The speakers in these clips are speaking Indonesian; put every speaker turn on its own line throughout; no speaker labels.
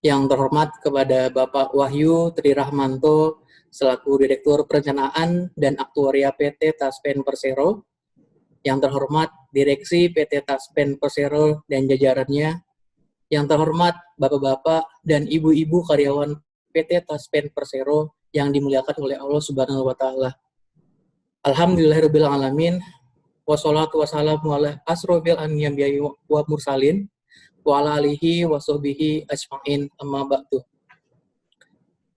Yang terhormat kepada Bapak Wahyu Tri Rahmanto selaku Direktur Perencanaan dan Aktuaria PT Taspen Persero. Yang terhormat Direksi PT Taspen Persero dan jajarannya. Yang terhormat Bapak-bapak dan Ibu-ibu karyawan PT Taspen Persero yang dimuliakan oleh Allah Subhanahu wa taala. Alhamdulillahirabbil alamin. Wassalatu wassalamu ala asrofil anbiya'i wa mursalin wa ala alihi wa sahbihi ajma'in amma ba'du.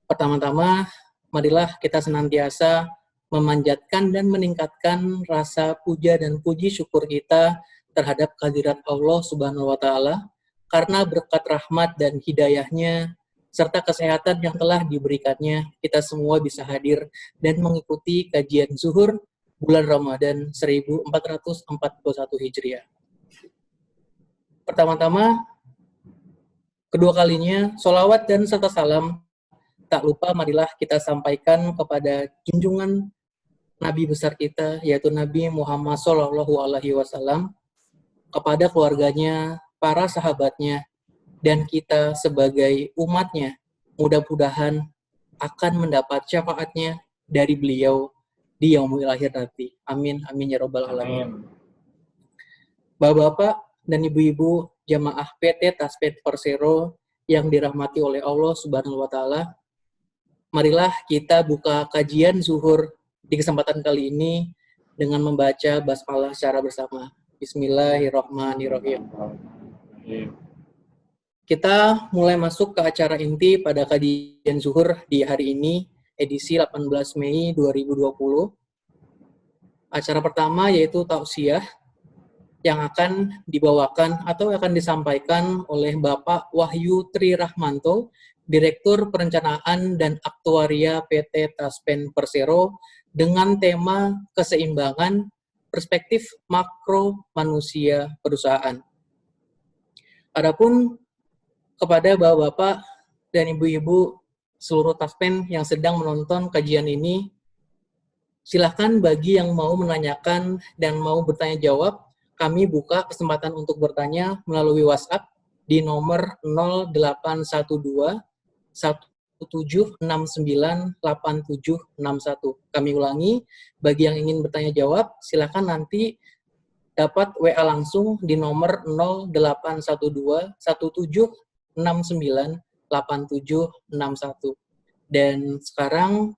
Pertama-tama, marilah kita senantiasa memanjatkan dan meningkatkan rasa puja dan puji syukur kita terhadap kehadirat Allah Subhanahu wa taala karena berkat rahmat dan hidayahnya serta kesehatan yang telah diberikannya, kita semua bisa hadir dan mengikuti kajian zuhur bulan Ramadan 1441 Hijriah. Pertama-tama, kedua kalinya, sholawat dan serta salam, tak lupa marilah kita sampaikan kepada junjungan Nabi besar kita, yaitu Nabi Muhammad SAW, kepada keluarganya, para sahabatnya, dan kita sebagai umatnya, mudah-mudahan akan mendapat syafaatnya dari beliau di yaumul akhir nanti. Amin, amin ya robbal alamin. Bapak-bapak dan ibu-ibu jamaah PT Taspen Persero yang dirahmati oleh Allah Subhanahu wa taala, marilah kita buka kajian zuhur di kesempatan kali ini dengan membaca basmalah secara bersama. Bismillahirrahmanirrahim. Kita mulai masuk ke acara inti pada kajian zuhur di hari ini, edisi 18 Mei 2020. Acara pertama yaitu tausiah yang akan dibawakan atau akan disampaikan oleh Bapak Wahyu Tri Rahmanto, Direktur Perencanaan dan Aktuaria PT Taspen Persero, dengan tema keseimbangan perspektif makro manusia perusahaan. Adapun kepada bapak-bapak dan ibu-ibu seluruh Taspen yang sedang menonton kajian ini, silahkan bagi yang mau menanyakan dan mau bertanya jawab, kami buka kesempatan untuk bertanya melalui WhatsApp di nomor 0812 1769 8761. Kami ulangi, bagi yang ingin bertanya jawab, silakan nanti dapat WA langsung di nomor 0812 1769 8761. Dan sekarang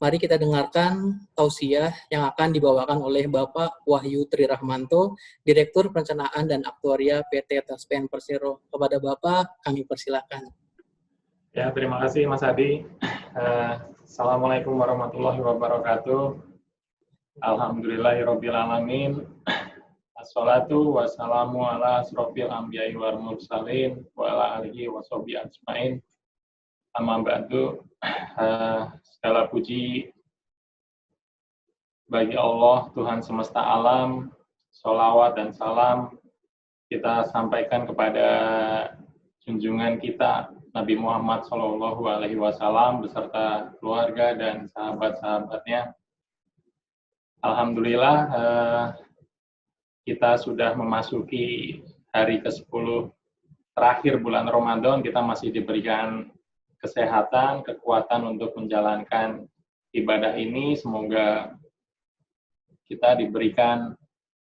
mari kita dengarkan tausiah yang akan dibawakan oleh Bapak Wahyu Tri Rahmanto, Direktur Perencanaan dan Aktuaria PT Taspen Persero. Kepada Bapak, kami persilakan.
Ya, terima kasih Mas Adi. Assalamualaikum warahmatullahi wabarakatuh. Alhamdulillahirabbil alamin. Assalatu wassalamu ala asrofil anbiya'i wal mursalin wa ala alihi wa sahbihi ajmain. Amma ba'du. Segala puji bagi Allah, Tuhan semesta alam, sholawat dan salam kita sampaikan kepada junjungan kita, Nabi Muhammad SAW beserta keluarga dan sahabat-sahabatnya. Alhamdulillah, kita sudah memasuki hari ke-10 terakhir bulan Ramadan, kita masih diberikan kesehatan, kekuatan untuk menjalankan ibadah ini. Semoga kita diberikan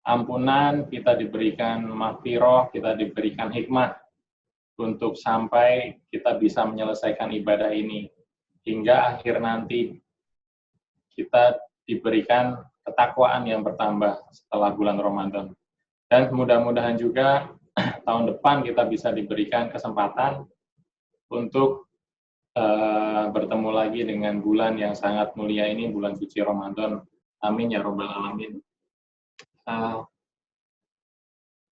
ampunan, kita diberikan maghfirah, kita diberikan hikmah untuk sampai kita bisa menyelesaikan ibadah ini. Hingga akhir nanti kita diberikan ketakwaan yang bertambah setelah bulan Ramadan. Dan mudah-mudahan juga tahun depan kita bisa diberikan kesempatan untuk bertemu lagi dengan bulan yang sangat mulia ini, bulan suci Ramadan. Amin ya robbal alamin.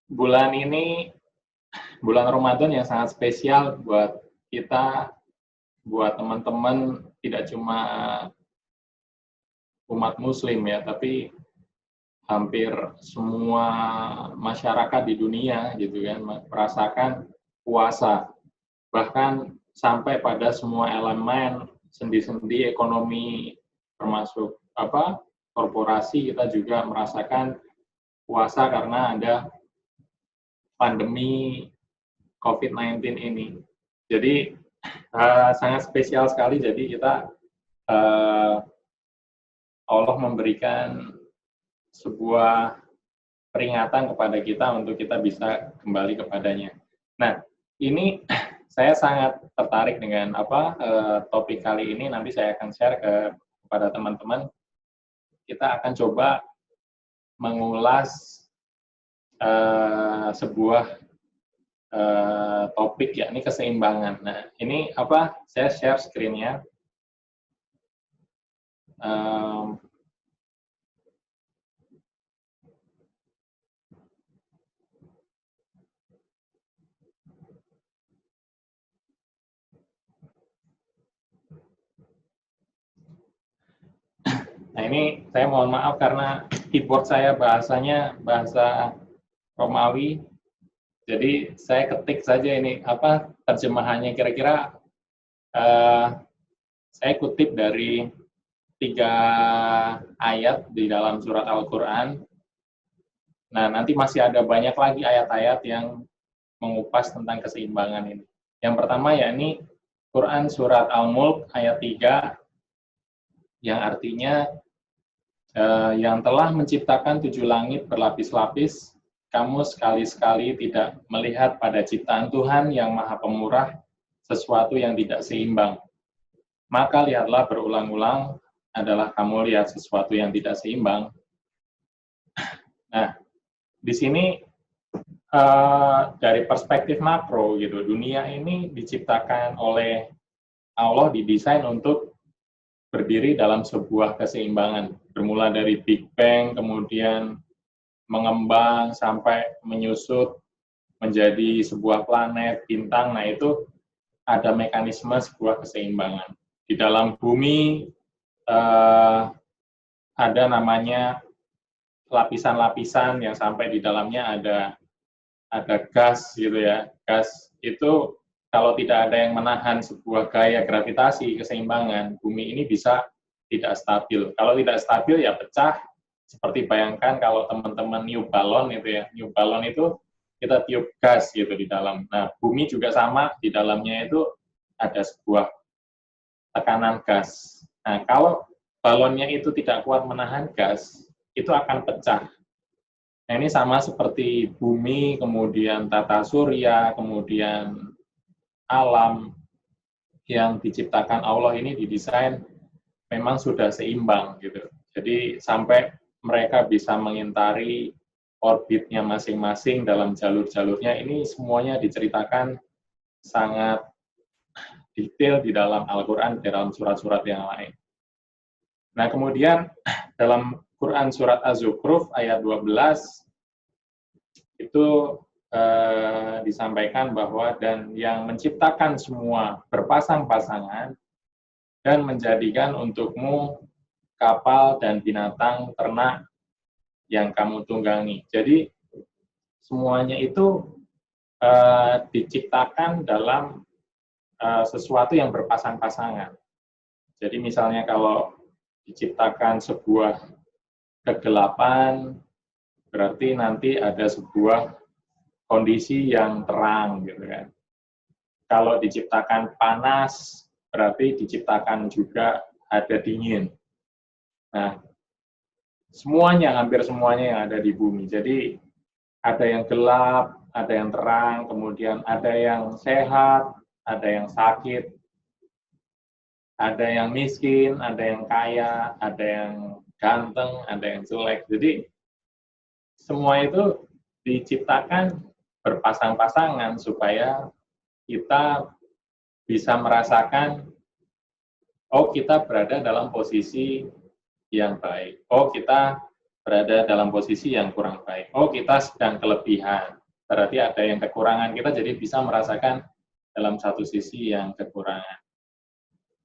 Bulan ini, bulan Ramadan yang sangat spesial buat kita, buat teman-teman, tidak cuma umat muslim ya, tapi hampir semua masyarakat di dunia gitu kan merasakan puasa. Bahkan sampai pada semua elemen sendi-sendi ekonomi, termasuk korporasi, kita juga merasakan puasa karena ada pandemi COVID-19 ini. Jadi sangat spesial sekali. Jadi kita Allah memberikan sebuah peringatan kepada kita untuk kita bisa kembali kepadanya. Nah, ini saya sangat tertarik dengan topik kali ini. Nanti saya akan share kepada teman-teman. Kita akan coba mengulas sebuah topik, yakni keseimbangan. Nah, ini saya share screen-nya. Nah, ini saya mohon maaf karena keyboard saya bahasanya bahasa Romawi. Jadi saya ketik saja ini terjemahannya, kira-kira saya kutip dari 3 ayat di dalam surat Al-Quran. Nah, nanti masih ada banyak lagi ayat-ayat yang mengupas tentang keseimbangan ini. Yang pertama yakni Quran surat Al-Mulk ayat 3, yang artinya yang telah menciptakan 7 langit berlapis-lapis, kamu sekali-sekali tidak melihat pada ciptaan Tuhan yang Maha Pemurah sesuatu yang tidak seimbang. Maka lihatlah berulang-ulang adalah kamu lihat sesuatu yang tidak seimbang. Nah, di sini dari perspektif makro gitu, dunia ini diciptakan oleh Allah, didesain untuk berdiri dalam sebuah keseimbangan, bermula dari Big Bang, kemudian mengembang sampai menyusut menjadi sebuah planet, bintang. Nah, itu ada mekanisme sebuah keseimbangan. Di dalam bumi ada namanya lapisan-lapisan yang sampai di dalamnya ada gas gitu ya. Gas itu kalau tidak ada yang menahan sebuah gaya gravitasi keseimbangan, bumi ini bisa tidak stabil. Kalau tidak stabil ya pecah. Seperti bayangkan kalau teman-teman niup balon itu ya. Niup balon itu kita tiup gas gitu di dalam. Nah, bumi juga sama, di dalamnya itu ada sebuah tekanan gas. Nah, kalau balonnya itu tidak kuat menahan gas, itu akan pecah. Nah, ini sama seperti bumi, kemudian tata surya, kemudian alam yang diciptakan Allah ini didesain memang sudah seimbang gitu. Jadi sampai mereka bisa mengintari orbitnya masing-masing dalam jalur-jalurnya, ini semuanya diceritakan sangat detail di dalam Al-Quran, di dalam surat-surat yang lain. Nah, kemudian dalam Quran surat Az-Zukhruf ayat 12 itu disampaikan bahwa dan yang menciptakan semua berpasang-pasangan dan menjadikan untukmu kapal dan binatang ternak yang kamu tunggangi. Jadi semuanya itu diciptakan dalam sesuatu yang berpasang-pasangan. Jadi misalnya kalau diciptakan sebuah kegelapan, berarti nanti ada sebuah kondisi yang terang gitu kan. Kalau diciptakan panas, berarti diciptakan juga ada dingin. Nah, semuanya, hampir semuanya yang ada di bumi. Jadi ada yang gelap, ada yang terang, kemudian ada yang sehat, ada yang sakit, ada yang miskin, ada yang kaya, ada yang ganteng, ada yang jelek. Jadi semua itu diciptakan berpasang-pasangan supaya kita bisa merasakan, oh kita berada dalam posisi yang baik, oh kita berada dalam posisi yang kurang baik, oh kita sedang kelebihan, berarti ada yang kekurangan, kita jadi bisa merasakan dalam satu sisi yang kekurangan.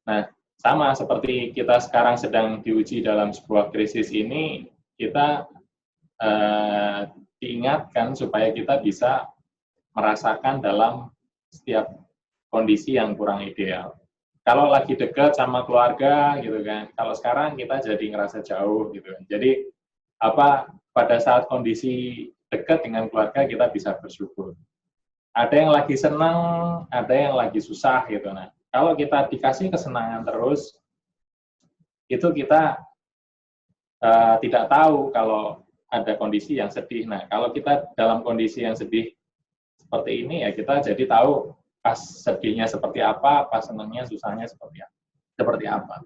Nah, sama seperti kita sekarang sedang diuji dalam sebuah krisis ini, kita diingatkan supaya kita bisa merasakan dalam setiap kondisi yang kurang ideal. Kalau lagi dekat sama keluarga gitu kan, kalau sekarang kita jadi ngerasa jauh gitu kan. Jadi pada saat kondisi dekat dengan keluarga kita bisa bersyukur. ada yang lagi senang, ada yang lagi susah gitu. Nah, kalau kita dikasih kesenangan terus, itu kita tidak tahu kalau ada kondisi yang sedih. Nah, kalau kita dalam kondisi yang sedih seperti ini, ya kita jadi tahu pas sedihnya seperti apa, pas senangnya, susahnya seperti apa.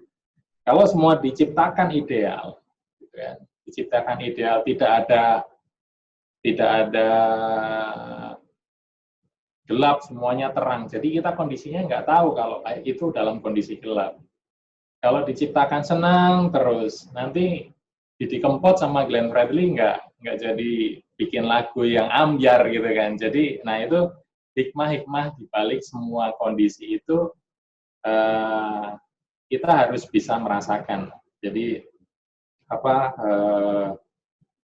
Kalau semua diciptakan ideal, gitu ya, diciptakan ideal, tidak ada gelap, semuanya terang. Jadi kita kondisinya nggak tahu kalau itu dalam kondisi gelap. Kalau diciptakan senang terus, nanti Didi Kempot sama Glenn Fredly nggak jadi bikin lagu yang ambyar gitu kan. Jadi, nah itu hikmah-hikmah di balik semua kondisi itu kita harus bisa merasakan. Jadi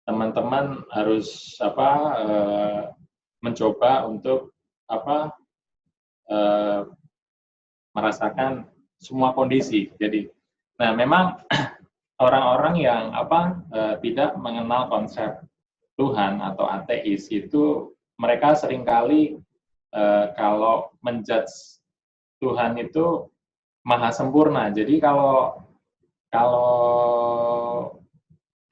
teman-teman harus mencoba untuk merasakan semua kondisi. Jadi, nah memang orang-orang yang tidak mengenal konsep Tuhan atau ateis itu mereka seringkali kalau menjudge Tuhan itu maha sempurna. Jadi kalau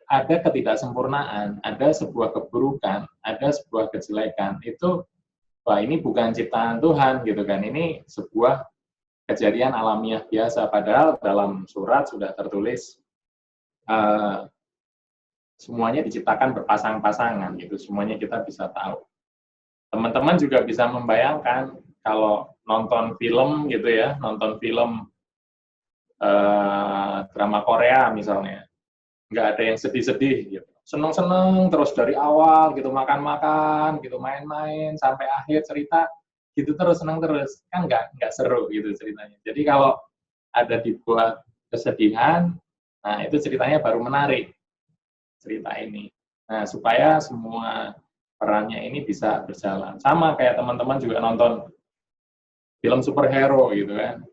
ada ketidaksempurnaan, ada sebuah keburukan, ada sebuah kejelekan, itu wah ini bukan ciptaan Tuhan gitu kan. Ini sebuah kejadian alamiah biasa, padahal dalam surat sudah tertulis semuanya diciptakan berpasang-pasangan gitu, semuanya kita bisa tahu. Teman-teman juga bisa membayangkan kalau nonton film gitu ya, nonton film drama Korea misalnya, nggak ada yang sedih-sedih gitu, seneng-seneng terus dari awal gitu, makan-makan gitu, main-main sampai akhir cerita gitu terus, senang terus, kan nggak seru gitu ceritanya. Jadi kalau ada dibuat kesedihan, nah itu ceritanya baru menarik cerita ini. Nah supaya semua perannya ini bisa berjalan. Sama kayak teman-teman juga nonton film superhero gitu kan.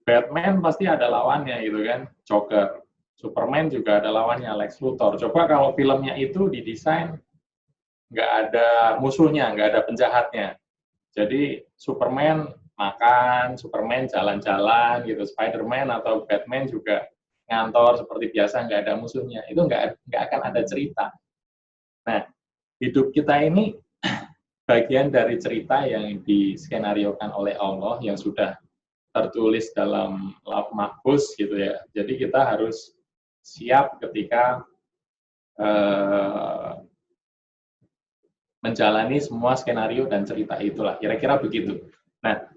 Batman pasti ada lawannya gitu kan, Joker. Superman juga ada lawannya, Lex Luthor. Coba kalau filmnya itu didesain nggak ada musuhnya, nggak ada penjahatnya. Jadi Superman makan, Superman jalan-jalan gitu, Spider-Man atau Batman juga ngantor seperti biasa, nggak ada musuhnya. Itu nggak akan ada cerita. Nah, hidup kita ini bagian dari cerita yang diskenariokan oleh Allah yang sudah tertulis dalam Lauh Mahfuz gitu ya. Jadi kita harus siap ketika menjalani semua skenario dan cerita itulah. Kira-kira begitu. Nah,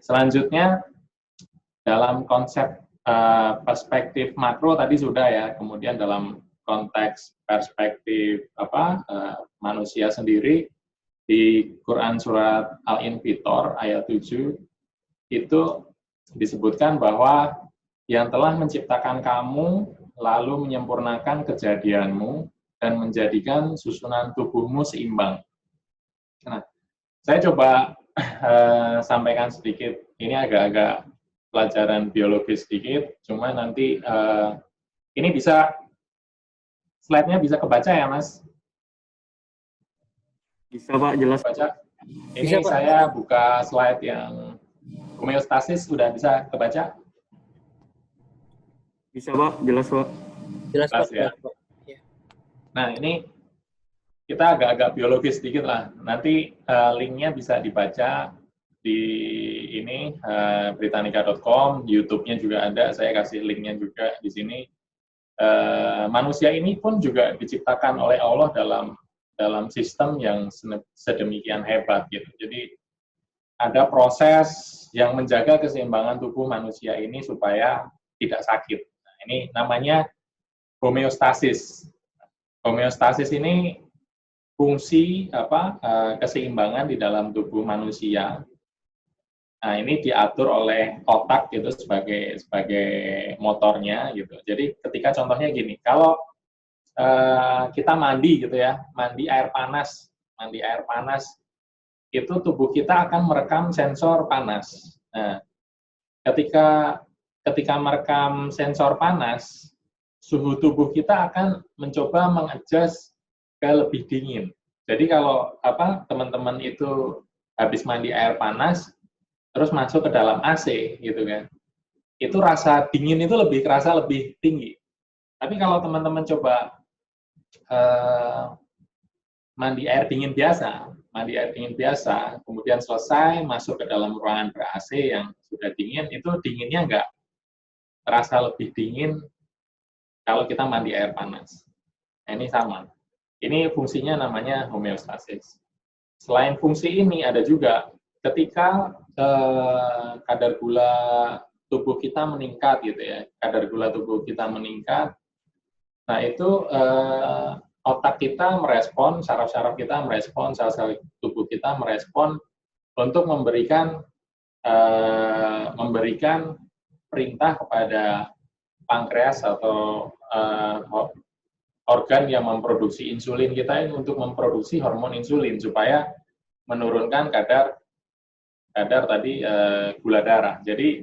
selanjutnya dalam konsep perspektif makro tadi sudah ya. Kemudian dalam konteks perspektif manusia sendiri di Quran surat Al-Infitor ayat 7 itu disebutkan bahwa yang telah menciptakan kamu lalu menyempurnakan kejadianmu dan menjadikan susunan tubuhmu seimbang. Nah, saya coba sampaikan sedikit, ini agak-agak pelajaran biologis sedikit, cuma nanti ini bisa, slide-nya bisa kebaca ya, Mas?
Bisa Pak, jelas.
Baca. Ini
Bisa, Pak.
saya buka slide yang homeostasis, sudah bisa kebaca?
Bisa Pak, jelas Pak.
Jelas, Pak.
Ya.
Jelas, Pak.
Nah, ini kita agak-agak biologis sedikit lah. Nanti linknya bisa dibaca di ini britannica.com, YouTube-nya juga ada. Saya kasih linknya juga di sini. Manusia ini pun juga diciptakan oleh Allah dalam sistem yang sedemikian hebat gitu. Jadi ada proses yang menjaga keseimbangan tubuh manusia ini supaya tidak sakit. Nah, ini namanya homeostasis. Homeostasis ini fungsi keseimbangan di dalam tubuh manusia. Nah, ini diatur oleh otak gitu sebagai motornya gitu. Jadi ketika contohnya gini, kalau kita mandi gitu ya, mandi air panas itu tubuh kita akan merekam sensor panas. Nah, ketika merekam sensor panas, suhu tubuh kita akan mencoba mengadjust ke lebih dingin. Jadi kalau teman-teman itu habis mandi air panas, terus masuk ke dalam AC gitu kan, itu rasa dingin itu kerasa lebih tinggi. Tapi kalau teman-teman coba mandi air dingin biasa, kemudian selesai masuk ke dalam ruangan ber-AC yang sudah dingin, itu dinginnya nggak terasa lebih dingin kalau kita mandi air panas. Nah, ini sama. Ini fungsinya namanya homeostasis. Selain fungsi ini, ada juga ketika kadar gula tubuh kita meningkat gitu ya, kadar gula tubuh kita meningkat, nah itu otak kita merespon, saraf-saraf kita merespon, sel-sel tubuh kita merespon untuk memberikan perintah kepada pankreas atau organ yang memproduksi insulin kita ini untuk memproduksi hormon insulin supaya menurunkan kadar tadi gula darah. Jadi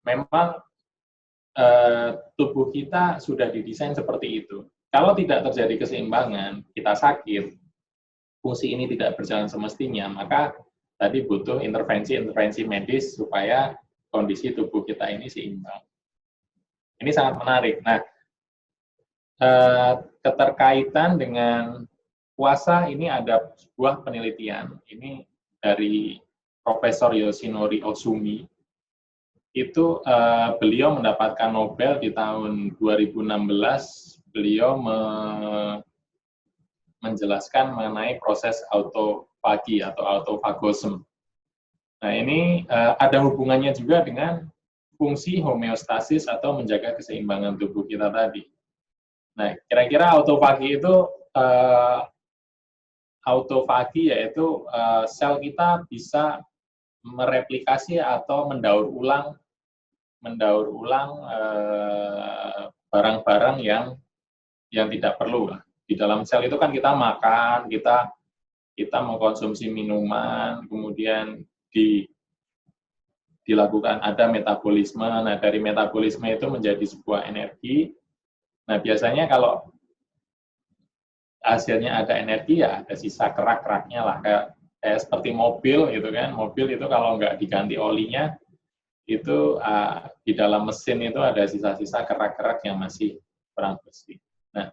memang tubuh kita sudah didesain seperti itu. Kalau tidak terjadi keseimbangan, kita sakit, fungsi ini tidak berjalan semestinya, maka tadi butuh intervensi medis supaya kondisi tubuh kita ini seimbang. Ini sangat menarik. Nah, keterkaitan dengan puasa ini ada sebuah penelitian, ini dari Profesor Yoshinori Ozumi. Itu beliau mendapatkan Nobel di tahun 2016, beliau menjelaskan mengenai proses autofagi atau autofagosm. Nah, ini ada hubungannya juga dengan fungsi homeostasis atau menjaga keseimbangan tubuh kita tadi. Nah, kira-kira autofagi itu yaitu sel kita bisa mereplikasi atau mendaur ulang barang-barang yang tidak perlu. Di dalam sel itu kan kita makan, kita mengkonsumsi minuman, kemudian dilakukan ada metabolisme. Nah, dari metabolisme itu menjadi sebuah energi. Nah, biasanya kalau hasilnya ada energi, ya ada sisa kerak-keraknya lah, kayak seperti mobil gitu kan. Mobil itu kalau nggak diganti olinya, itu di dalam mesin itu ada sisa-sisa kerak-kerak yang masih kurang bersih. Nah,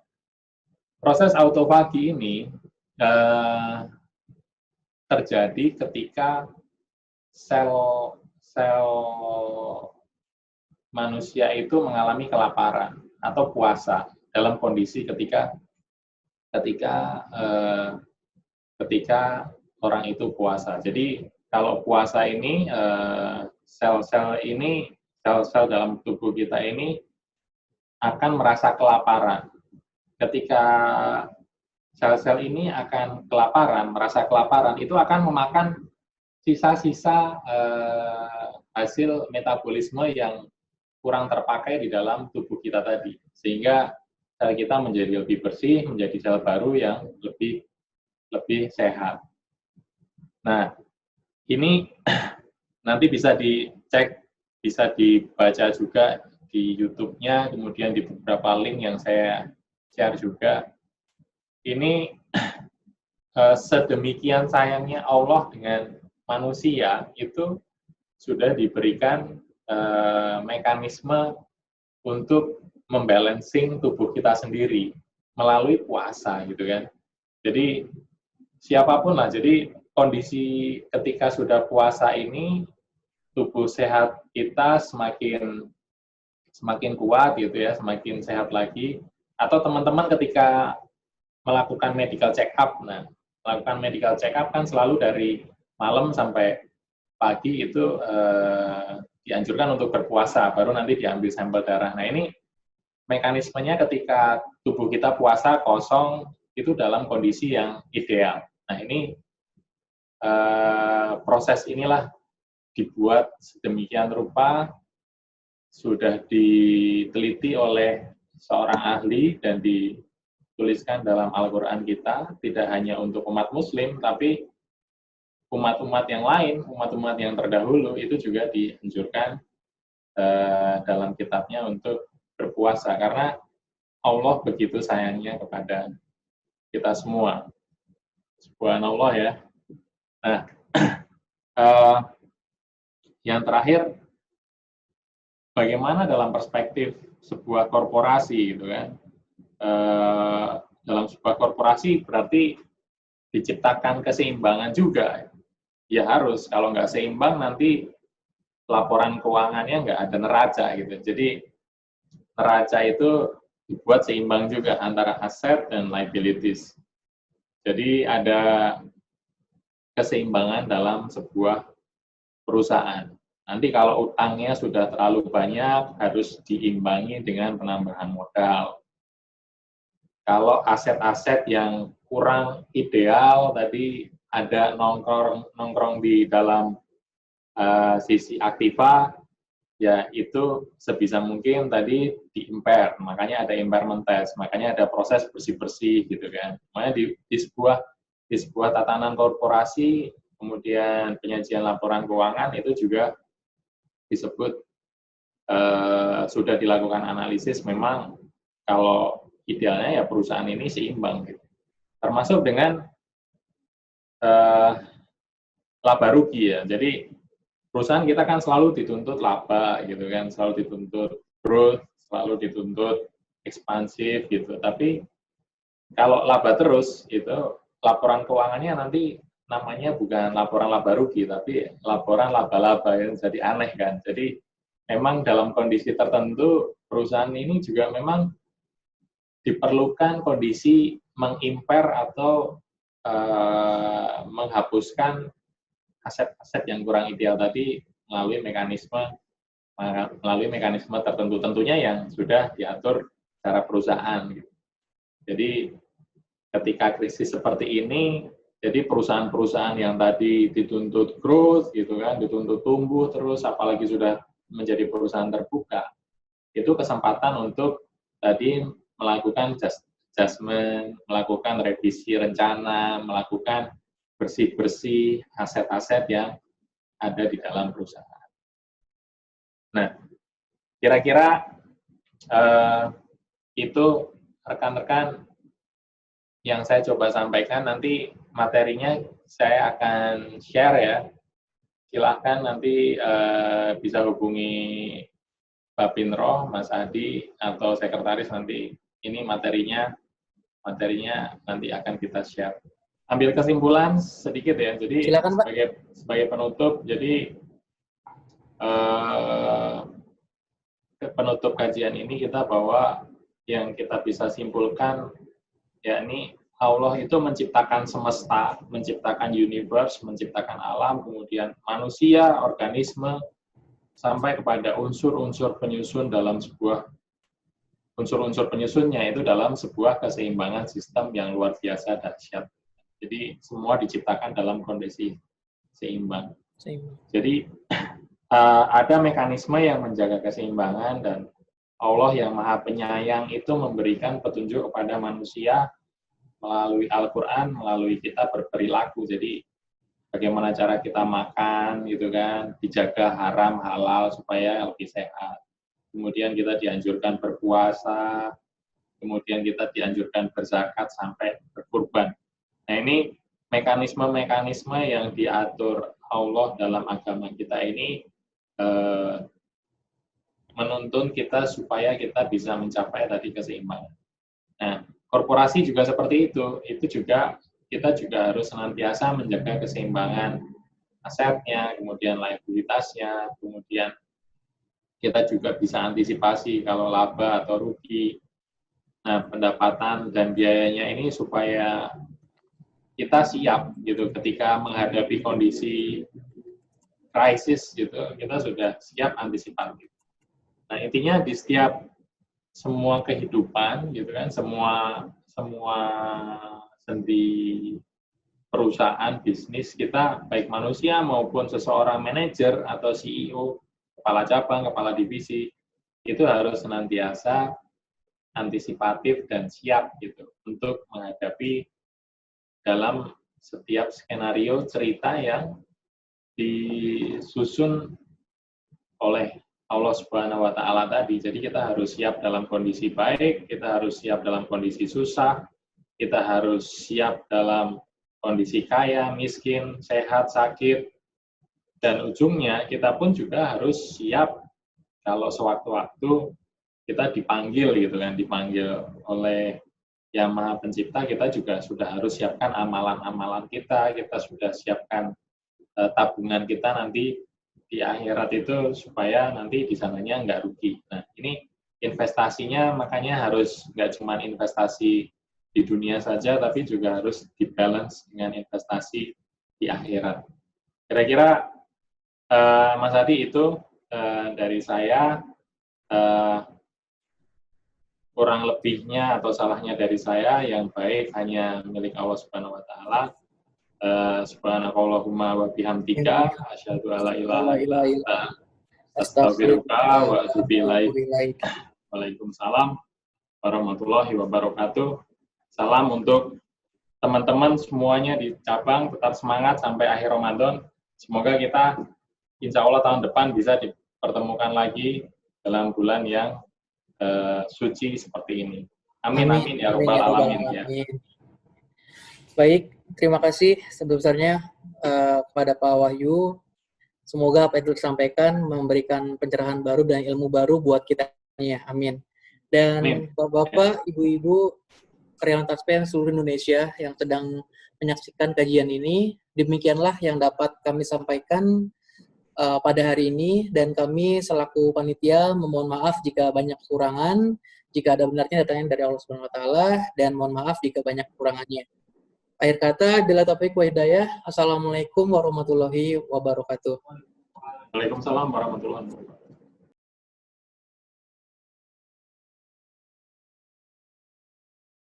proses autofagi ini terjadi ketika sel manusia itu mengalami kelaparan atau puasa dalam kondisi ketika orang itu puasa. Jadi kalau puasa ini sel-sel dalam tubuh kita ini akan merasa kelaparan. Ketika sel-sel ini akan merasa kelaparan, itu akan memakan sisa-sisa hasil metabolisme yang kurang terpakai di dalam tubuh kita tadi. Sehingga sel kita menjadi lebih bersih, menjadi sel baru yang lebih sehat. Nah, ini nanti bisa dicek, bisa dibaca juga di YouTube-nya, kemudian di beberapa link yang saya share juga. Ini sedemikian sayangnya Allah dengan manusia itu sudah diberikan mekanisme untuk membalancing tubuh kita sendiri melalui puasa gitu kan. Jadi siapapun lah, jadi kondisi ketika sudah puasa ini tubuh sehat kita semakin kuat gitu ya, semakin sehat lagi. Atau teman-teman ketika melakukan medical check up, nah melakukan medical check up kan selalu dari malam sampai pagi itu dianjurkan untuk berpuasa, baru nanti diambil sampel darah. Nah, ini mekanismenya ketika tubuh kita puasa kosong itu dalam kondisi yang ideal. Nah, ini proses inilah dibuat sedemikian rupa, sudah diteliti oleh seorang ahli dan dituliskan dalam Al-Quran kita, tidak hanya untuk umat muslim, tapi umat-umat yang lain, umat-umat yang terdahulu itu juga dianjurkan dalam kitabnya untuk berpuasa, karena Allah begitu sayangnya kepada kita semua. Subhanallah ya. Nah, eh, yang terakhir, bagaimana dalam perspektif sebuah korporasi gitu kan? Dalam sebuah korporasi berarti diciptakan keseimbangan juga. Ya harus, kalau nggak seimbang nanti laporan keuangannya nggak ada neraca gitu. Jadi neraca itu dibuat seimbang juga antara aset dan liabilities. Jadi ada keseimbangan dalam sebuah perusahaan. Nanti kalau utangnya sudah terlalu banyak, harus diimbangi dengan penambahan modal. Kalau aset-aset yang kurang ideal, tadi ada nongkrong di dalam sisi aktiva, ya itu sebisa mungkin tadi di-impair, makanya ada impairment test, makanya ada proses bersih-bersih gitu kan. Makanya di sebuah tatanan korporasi, kemudian penyajian laporan keuangan itu juga disebut sudah dilakukan analisis, memang kalau idealnya ya perusahaan ini seimbang gitu. Termasuk dengan laba rugi ya. Jadi perusahaan kita kan selalu dituntut laba gitu kan, selalu dituntut growth, selalu dituntut ekspansif gitu. Tapi kalau laba terus itu laporan keuangannya nanti namanya bukan laporan laba rugi, tapi laporan laba-laba, yang jadi aneh kan. Jadi memang dalam kondisi tertentu perusahaan ini juga memang diperlukan kondisi mengimpair atau menghapuskan aset-aset yang kurang ideal tadi melalui mekanisme tertentu, tentunya yang sudah diatur secara perusahaan. Jadi ketika krisis seperti ini, jadi perusahaan-perusahaan yang tadi dituntut growth gitu kan, dituntut tumbuh terus, apalagi sudah menjadi perusahaan terbuka, itu kesempatan untuk tadi melakukan adjustment, melakukan revisi rencana, melakukan bersih-bersih aset-aset yang ada di dalam perusahaan. Nah, kira-kira itu rekan-rekan yang saya coba sampaikan. Nanti materinya saya akan share ya. Silahkan nanti bisa hubungi Bapinro, Mas Adi, atau sekretaris nanti. Ini materinya nanti akan kita share. Ambil kesimpulan sedikit ya. Jadi
Silakan, Pak.
sebagai penutup, jadi penutup kajian ini kita bahwa yang kita bisa simpulkan yakni Allah itu menciptakan semesta, menciptakan universe, menciptakan alam, kemudian manusia, organisme, sampai kepada unsur-unsur penyusun dalam sebuah unsur-unsur penyusunnya itu dalam sebuah keseimbangan sistem yang luar biasa dahsyat. Jadi semua diciptakan dalam kondisi seimbang. Jadi ada mekanisme yang menjaga keseimbangan, dan Allah yang Maha Penyayang itu memberikan petunjuk kepada manusia melalui Al-Quran, melalui kita berperilaku. Jadi bagaimana cara kita makan gitu kan, dijaga haram halal supaya lebih sehat. Kemudian kita dianjurkan berpuasa, kemudian kita dianjurkan berzakat sampai berkurban. Nah, ini mekanisme-mekanisme yang diatur Allah dalam agama kita ini menuntun kita supaya kita bisa mencapai tadi keseimbangan. Nah, korporasi juga seperti itu juga kita juga harus senantiasa menjaga keseimbangan asetnya, kemudian liabilitasnya, kemudian kita juga bisa antisipasi kalau laba atau rugi. Nah, pendapatan dan biayanya ini supaya kita siap gitu ketika menghadapi kondisi krisis gitu, kita sudah siap antisipatif. Nah, intinya di setiap semua kehidupan gitu kan, semua sendi perusahaan bisnis kita, baik manusia maupun seseorang manajer atau CEO, kepala cabang, kepala divisi, itu harus senantiasa antisipatif dan siap gitu untuk menghadapi dalam setiap skenario cerita yang disusun oleh Allah Subhanahu wa Ta'ala tadi. Jadi kita harus siap dalam kondisi baik, kita harus siap dalam kondisi susah, kita harus siap dalam kondisi kaya, miskin, sehat, sakit, dan ujungnya kita pun juga harus siap kalau sewaktu-waktu kita dipanggil gitu kan, dipanggil oleh Yang Maha Pencipta. Kita juga sudah harus siapkan amalan-amalan kita sudah siapkan tabungan kita nanti di akhirat itu supaya nanti di sananya nggak rugi. Nah, ini investasinya makanya harus nggak cuma investasi di dunia saja, tapi juga harus dibalance dengan investasi di akhirat. Kira-kira Mas Adi itu dari saya, kurang lebihnya atau salahnya dari saya, yang baik hanya milik Allah Subhanahu wa taala. Subhanakallahumma wa bihamdika asyhadu alla ilaha illa anta astaghfiruka wa atubu ilaik. Waalaikumsalam warahmatullahi wabarakatuh. Salam untuk teman-teman semuanya di cabang, tetap semangat sampai akhir Ramadan. Semoga kita insya Allah tahun depan bisa dipertemukan lagi dalam bulan yang suci seperti ini. Amin, amin ya rabbal alamin. Ya.
Baik, terima kasih sebesar-besarnya kepada Pak Wahyu. Semoga apa yang disampaikan memberikan pencerahan baru dan ilmu baru buat kita. Amin. Dan Bapak, Ibu-ibu karyawan Taspen seluruh Indonesia yang sedang menyaksikan kajian ini, demikianlah yang dapat kami sampaikan pada hari ini, dan kami selaku panitia memohon maaf jika banyak kekurangan, jika ada benarnya datangnya dari Allah Subhanahu wa taala, dan mohon maaf jika banyak kekurangannya. Akhir kata, bila taufiq wa hidayah. Assalamualaikum warahmatullahi wabarakatuh.
Waalaikumsalam warahmatullahi wabarakatuh.